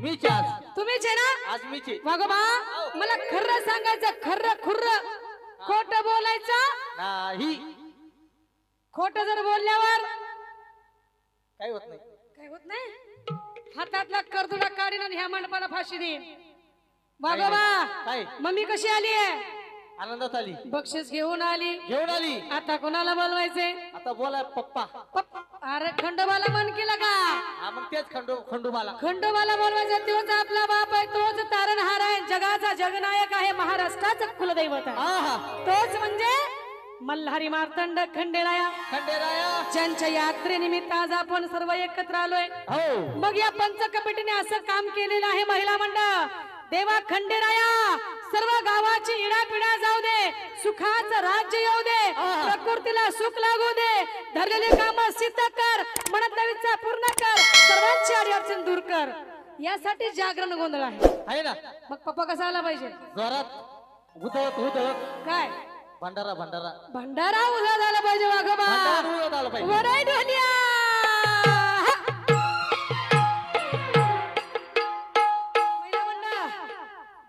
मीच आज तुम्हीच आहे ना? आज मीच आहे. वागोबा मला खरं सांगायचं, खरं खुर्र, खोट बोलायचं नाही खोट जर बोलल्यावर काय होत नाही. काय होत नाही. हातातला कर्दुला काढीन आणि ह्या मंडपाला फाशी देईन. वागोबा काय मम्मी कशी आली आहे? आनंदात आली, बक्षीस घेऊन आली. घेऊन आली. आता कोणाला बोलवायचे? आता बोला पप्पा. अरे खंडोबाला मन केला का? हा मग तेच खंडोबाला. खंडोबाला बोलवायचं. तोच आपला बाप आहे, तोच तारणहार आहे, जगाचा जगनायक आहे, महाराष्ट्राचा कुलदैवत आहे. हा हा तोच म्हणजे मल्हारी मार्तंड खंडेराया. खंडेराया ज्यांच्या यात्रेनिमित्त आज आपण सर्व एकत्र आलोय. हो मग या पंचकमिटीने असं काम केलेलं आहे. महिला मंडळ देवा खंडेराया सर्व गावाची इडापिडा जाऊ दे, सुखाचं राज्य येऊ दे, प्रकृतीला सुख लागू दे, धरलेले काम सिद्ध कर, मनातला इच्छा पूर्ण कर, सर्वांची अडचण दूर कर, यासाठी जागरण गोंधळ आहे ना. मग पप्पा कसा आला पाहिजे? जोरात उधळत काय भंडारा भंडारा भंडारा उभा झाला पाहिजे. वाघोबा भंडारा आला पाहिजे. वराई ढोलिया. महिला मंडळ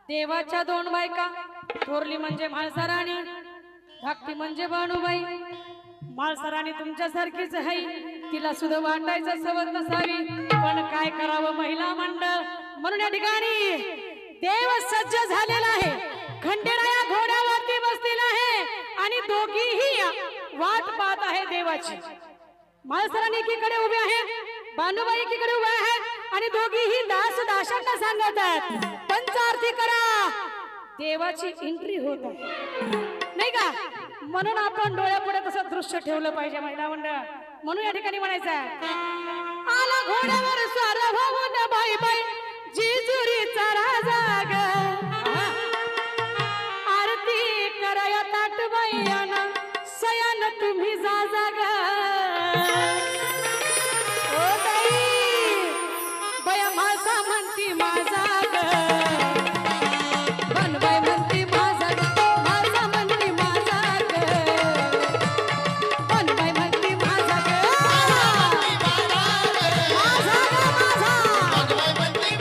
देवाच्या दोन बायका, थोरली म्हणजे म्हाळसाराणी, धाकटी म्हणजे बाणूबाई. म्हाळसाराणी तुमच्यासारखीच आहे, तिला सुद्धा वाटायचं सवत नसावी, पण काय करावं महिला मंडळ. म्हणून या ठिकाणी देव सज्ज झालेला आहे. खंडेराया घोड्यावरती बसलेला आहे आणि दोघीही वाट पाहत आहे देवाची. म्हाळसाराणी एकीकडे उभे आहे, बाणूबाई एकीकडे उभे आहे आणि दोघीही दास दाशांना सांगत आहेत पंचार्थी करा, देवाची एंट्री होत आहे नाही का. म्हणून आपण डोळ्यापुढे तसं दृश्य ठेवलं पाहिजे महिला मंडळ. म्हणून या ठिकाणी म्हणायचं आला घोड्यावर सार्वभौम बाई बाई जिजुरीचा राजा ग, आरती कराया ताटबाईयाना सयान तुम्ही जा ग. ओ ताई बया माझा म्हणती माझा ग, बनबाई म्हणती माझा ग, माझा म्हणती माझा ग, बनबाई म्हणती माझा ग, माझा ग माझा, बनबाई म्हणती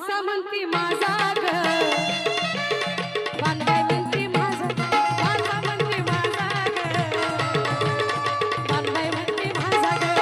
म्हाळसा म्हणती माझा ग बांधाय म्हणती माझा म्हाळसा म्हणती माझा ग बांधाय म्हणती माझा ग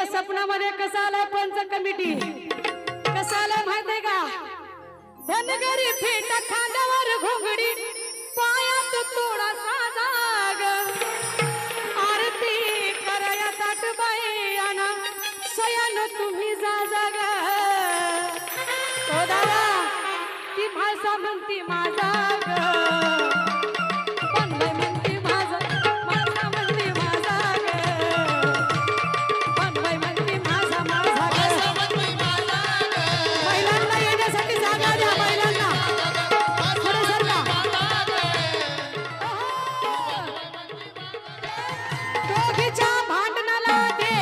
सपनामध्ये कसा आलाय पंच कमिटी कसा आलाय माहितीये का धनगरी फेट खांद्यावर घोंगडी पायात थोडासा जाग आरती कराया ताटबाई आणा सयान तुम्ही जा जाग ओ दादा ती म्हाळसा म्हणती माझा ग बांधाय म्हणती माझा म्हाळसा म्हणती माझा ग बांधाय म्हणती माझा माझा ग महिलांना येण्यासाठी जागा द्या महिलांना पुढे सरका दोघीच्या भांडणाला दे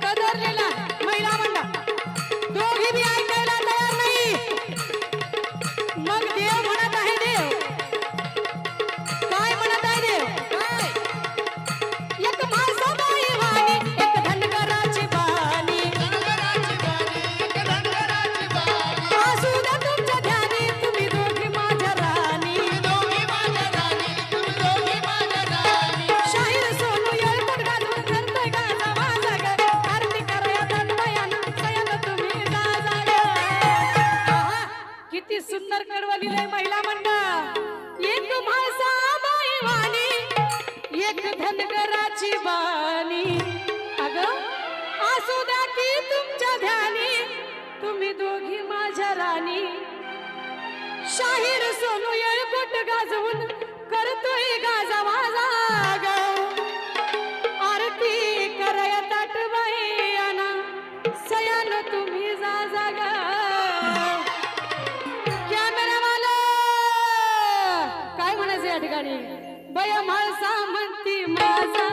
कदरलेला महिला मंडळ दोघी बी ऐकायला तयार नाही मग देव म्हणत आहे देव काय म्हणत आहे देव काय एक म्हाळसाबाई वाणी एक धनगराची बाणी असू द्या तुमच्या ध्यानी तुम्ही दोघी माझ्या राणी शाहीर सोनू येळकोट गाजवून करतोय गाजा माझा ग आरती कराया धनबायानं सयानं तुम्ही गाजा ग आहा, किती सुंदर कडवलीलंय महिला मंडळ एक म्हाळसाबाई वाणी एक धनगराची बाणी अगं असू द्या की तुमच्या ध्यानी तुम्ही दोघी माझ्या राणी शाहीर सोनू येळकोट गाजवून करतोय गाजा माझा ग आरती कराया ताटबाई आणा सयान तुम्ही जा जागा कॅमेरावाला काय म्हणायचं या ठिकाणी बया म्हाळसा म्हणती माझा